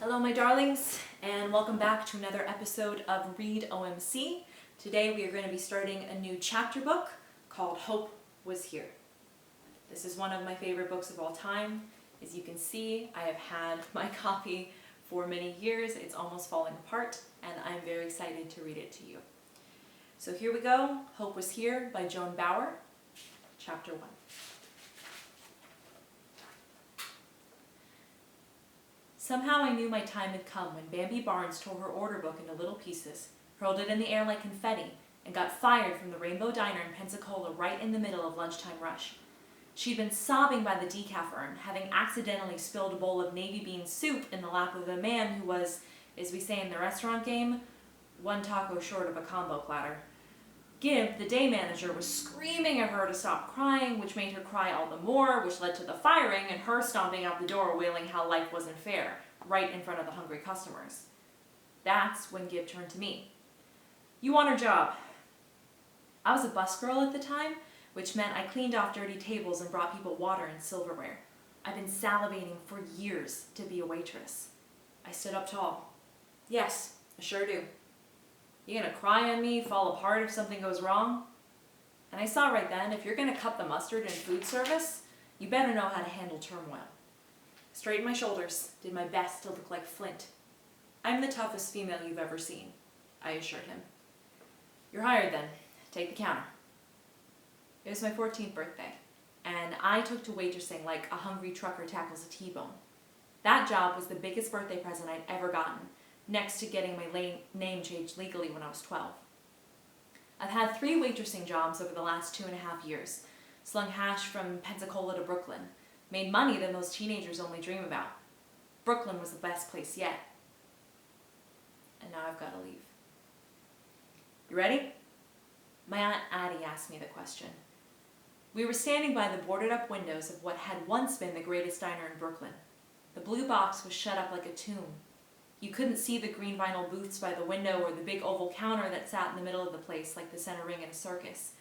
Hello my darlings, and welcome back to another episode of Read OMC. Today we are going to be starting a new chapter book called Hope Was Here. This is one of my favorite books of all time. As you can see, I have had my copy for many years. It's almost falling apart, and I'm very excited to read it to you. So here we go, Hope Was Here by Joan Bauer, Chapter 1. Somehow I knew my time had come when Bambi Barnes tore her order book into little pieces, hurled it in the air like confetti, and got fired from the Rainbow Diner in Pensacola right in the middle of lunchtime rush. She'd been sobbing by the decaf urn, having accidentally spilled a bowl of navy bean soup in the lap of a man who was, as we say in the restaurant game, one taco short of a combo platter. Gibb, the day manager, was screaming at her to stop crying, which made her cry all the more, which led to the firing and her stomping out the door wailing how life wasn't fair, right in front of the hungry customers. That's when Gibb turned to me. "You want her job." I was a busgirl at the time, which meant I cleaned off dirty tables and brought people water and silverware. I'd been salivating for years to be a waitress. I stood up tall. "Yes, I sure do. You gonna cry on me, fall apart if something goes wrong?" And I saw right then, if you're gonna cut the mustard in food service, you better know how to handle turmoil. Straightened my shoulders, did my best to look like flint. "I'm the toughest female you've ever seen," I assured him. "You're hired then. Take the counter." It was my 14th birthday, and I took to waitressing like a hungry trucker tackles a T-bone. That job was the biggest birthday present I'd ever gotten, next to getting my name changed legally when I was 12. I've had 3 waitressing jobs over the last 2.5 years, slung hash from Pensacola to Brooklyn, made money that most teenagers only dream about. Brooklyn was the best place yet. And now I've got to leave. "You ready?" My Aunt Addie asked me the question. We were standing by the boarded up windows of what had once been the greatest diner in Brooklyn. The blue box was shut up like a tomb. You couldn't see the green vinyl booths by the window or the big oval counter that sat in the middle of the place like the center ring in a circus.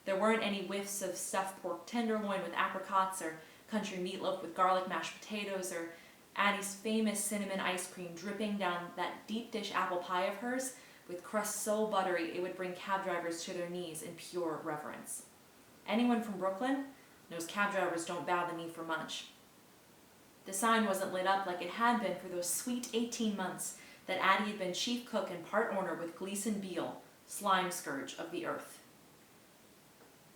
There weren't any whiffs of stuffed pork tenderloin with apricots or country meatloaf with garlic mashed potatoes or Addie's famous cinnamon ice cream dripping down that deep dish apple pie of hers with crust so buttery it would bring cab drivers to their knees in pure reverence. Anyone from Brooklyn knows cab drivers don't bow the knee for much. The sign wasn't lit up like it had been for those sweet 18 months that Addie had been chief cook and part owner with Gleason Beale, slime scourge of the earth.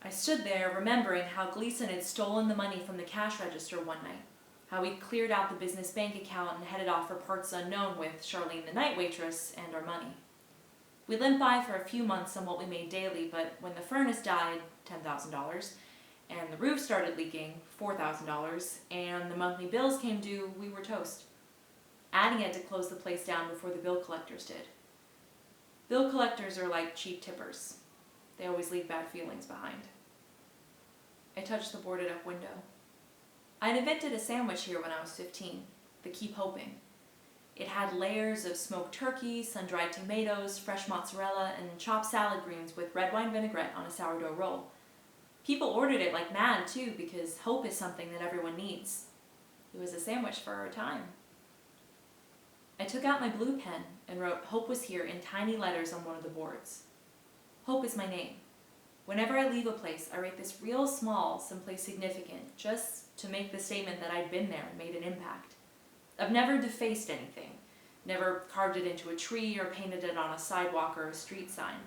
I stood there remembering how Gleason had stolen the money from the cash register one night, how we'd cleared out the business bank account and headed off for parts unknown with Charlene the night waitress and our money. We limped by for a few months on what we made daily, but when the furnace died, $10,000, and the roof started leaking, $4,000, and the monthly bills came due, we were toast. Addie had to close the place down before the bill collectors did. Bill collectors are like cheap tippers. They always leave bad feelings behind. I touched the boarded up window. I'd invented a sandwich here when I was 15, the Keep Hoping. It had layers of smoked turkey, sun-dried tomatoes, fresh mozzarella, and chopped salad greens with red wine vinaigrette on a sourdough roll. People ordered it like mad, too, because hope is something that everyone needs. It was a sandwich for our time. I took out my blue pen and wrote "Hope Was Here" in tiny letters on one of the boards. Hope is my name. Whenever I leave a place, I write this real small, someplace significant, just to make the statement that I'd been there and made an impact. I've never defaced anything, never carved it into a tree or painted it on a sidewalk or a street sign.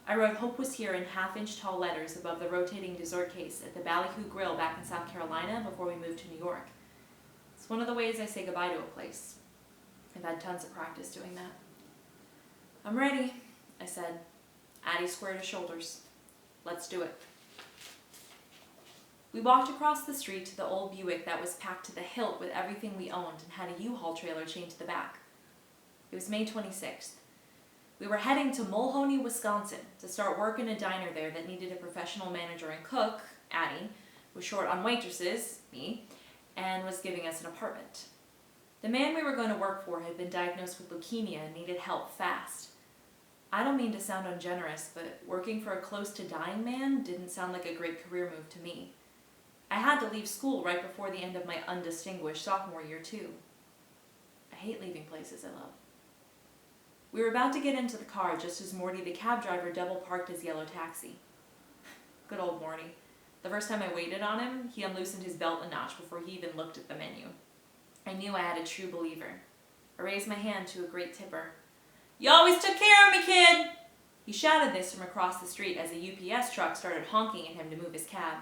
I wrote "Hope Was Here" in half-inch tall letters above the rotating dessert case at the Ballyhoo Grill back in South Carolina before we moved to New York. It's one of the ways I say goodbye to a place. I've had tons of practice doing that. "I'm ready," I said. Addie squared her shoulders. "Let's do it." We walked across the street to the old Buick that was packed to the hilt with everything we owned and had a U-Haul trailer chained to the back. It was May 26th. We were heading to Mulhoney, Wisconsin to start work in a diner there that needed a professional manager and cook, Addie, was short on waitresses, me, and was giving us an apartment. The man we were going to work for had been diagnosed with leukemia and needed help fast. I don't mean to sound ungenerous, but working for a close-to-dying man didn't sound like a great career move to me. I had to leave school right before the end of my undistinguished sophomore year, too. I hate leaving places I love. We were about to get into the car just as Morty, the cab driver, double parked his yellow taxi. Good old Morty. The first time I waited on him, he unloosened his belt a notch before he even looked at the menu. I knew I had a true believer. I raised my hand to a great tipper. "You always took care of me, kid!" He shouted this from across the street as a UPS truck started honking at him to move his cab.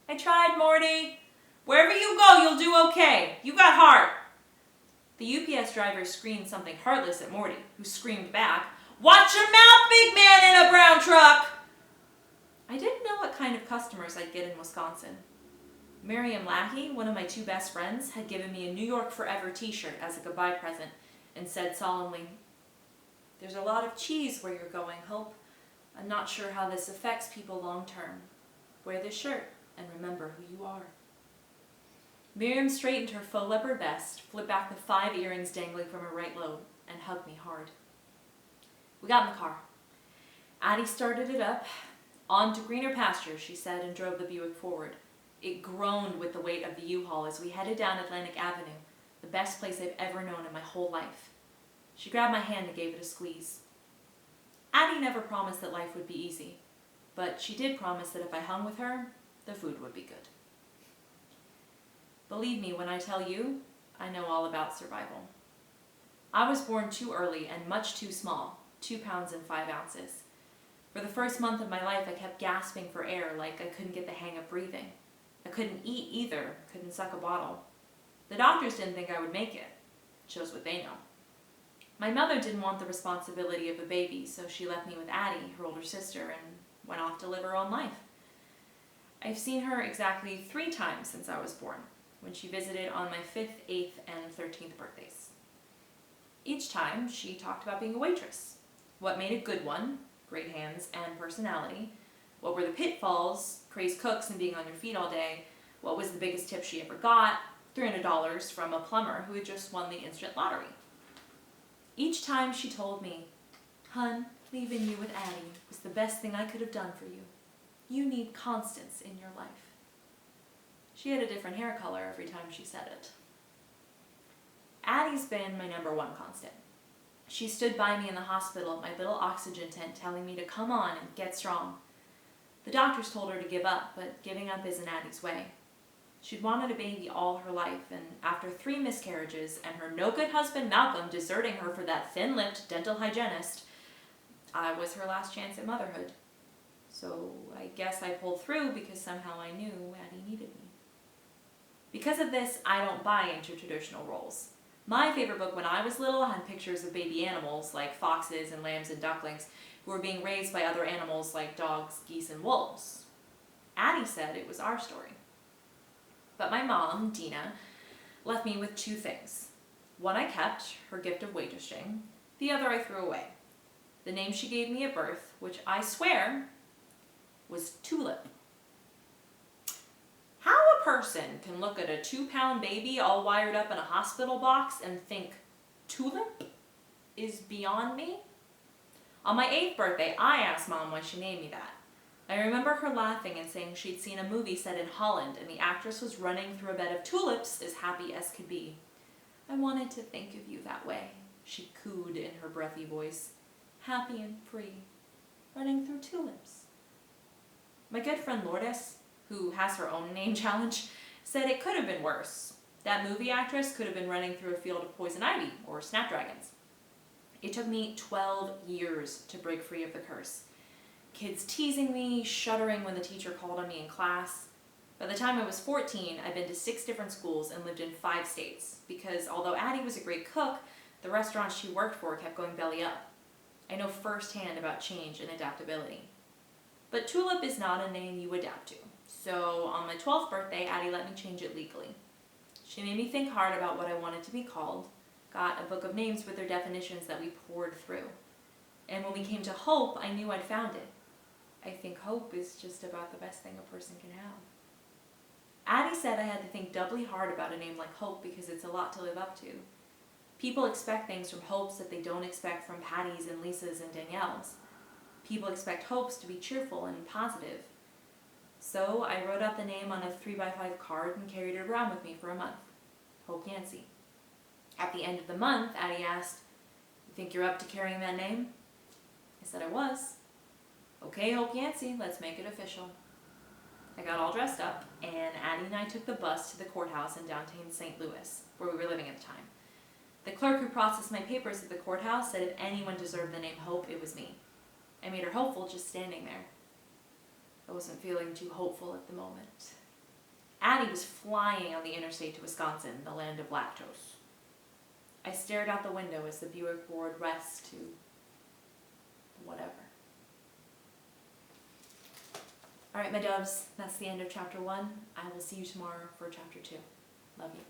"I tried, Morty. Wherever you go, you'll do okay. You got heart." The UPS driver screamed something heartless at Morty, who screamed back, "Watch your mouth, big man in a brown truck!" I didn't know what kind of customers I'd get in Wisconsin. Miriam Lackey, one of my two best friends, had given me a New York Forever t-shirt as a goodbye present and said solemnly, "There's a lot of cheese where you're going, Hope. I'm not sure how this affects people long term. Wear this shirt and remember who you are." Miriam straightened her faux leopard vest, flipped back the 5 earrings dangling from her right lobe, and hugged me hard. We got in the car. Addie started it up. "On to greener pastures," she said, and drove the Buick forward. It groaned with the weight of the U-Haul as we headed down Atlantic Avenue, the best place I've ever known in my whole life. She grabbed my hand and gave it a squeeze. Addie never promised that life would be easy, but she did promise that if I hung with her, the food would be good. Believe me when I tell you, I know all about survival. I was born too early and much too small, 2 pounds and 5 ounces. For the first month of my life, I kept gasping for air like I couldn't get the hang of breathing. I couldn't eat either, couldn't suck a bottle. The doctors didn't think I would make it. Shows what they know. My mother didn't want the responsibility of a baby, so she left me with Addie, her older sister, and went off to live her own life. I've seen her exactly 3 times since I was born, when she visited on my 5th, 8th, and 13th birthdays. Each time, she talked about being a waitress. What made a good one, great hands and personality. What were the pitfalls, praised cooks and being on your feet all day. What was the biggest tip she ever got, $300 from a plumber who had just won the instant lottery. Each time she told me, "Hun, leaving you with Addie was the best thing I could have done for you. You need constance in your life." She had a different hair color every time she said it. Addie's been my #1 constant. She stood by me in the hospital at my little oxygen tent telling me to come on and get strong. The doctors told her to give up, but giving up isn't Addie's way. She'd wanted a baby all her life, and after 3 miscarriages and her no-good husband Malcolm deserting her for that thin-lipped dental hygienist, I was her last chance at motherhood. So I guess I pulled through because somehow I knew Addie needed me. Because of this, I don't buy into traditional roles. My favorite book when I was little had pictures of baby animals like foxes and lambs and ducklings who were being raised by other animals like dogs, geese, and wolves. Addie said it was our story. But my mom, Dina, left me with 2 things. One I kept, her gift of waitressing. The other I threw away. The name she gave me at birth, which I swear was Tulip. How a person can look at a 2-pound baby all wired up in a hospital box and think, Tulip, is beyond me. On my 8th birthday, I asked Mom why she named me that. I remember her laughing and saying she'd seen a movie set in Holland and the actress was running through a bed of tulips as happy as could be. "I wanted to think of you that way," she cooed in her breathy voice. "Happy and free, running through tulips." My good friend Lourdes, who has her own name challenge, said it could have been worse. That movie actress could have been running through a field of poison ivy or snapdragons. It took me 12 years to break free of the curse. Kids teasing me, shuddering when the teacher called on me in class. By the time I was 14, I'd been to 6 different schools and lived in 5 states, because although Addie was a great cook, the restaurants she worked for kept going belly up. I know firsthand about change and adaptability. But Tulip is not a name you adapt to, so on my 12th birthday, Addie let me change it legally. She made me think hard about what I wanted to be called, got a book of names with their definitions that we poured through. And when we came to Hope, I knew I'd found it. I think hope is just about the best thing a person can have. Addie said I had to think doubly hard about a name like Hope because it's a lot to live up to. People expect things from Hopes that they don't expect from Patties and Lisas and Danielles. People expect Hopes to be cheerful and positive. So I wrote out the name on a 3x5 card and carried it around with me for a month. Hope Yancey. At the end of the month, Addie asked, "You think you're up to carrying that name?" I said I was. "Okay, Hope Yancey, let's make it official." I got all dressed up, and Addie and I took the bus to the courthouse in downtown St. Louis, where we were living at the time. The clerk who processed my papers at the courthouse said if anyone deserved the name Hope, it was me. I made her hopeful just standing there. I wasn't feeling too hopeful at the moment. Addie was flying on the interstate to Wisconsin, the land of lactose. I stared out the window as the Buick roared west to whatever. All right, my doves, that's the end of chapter 1. I will see you tomorrow for chapter 2. Love you.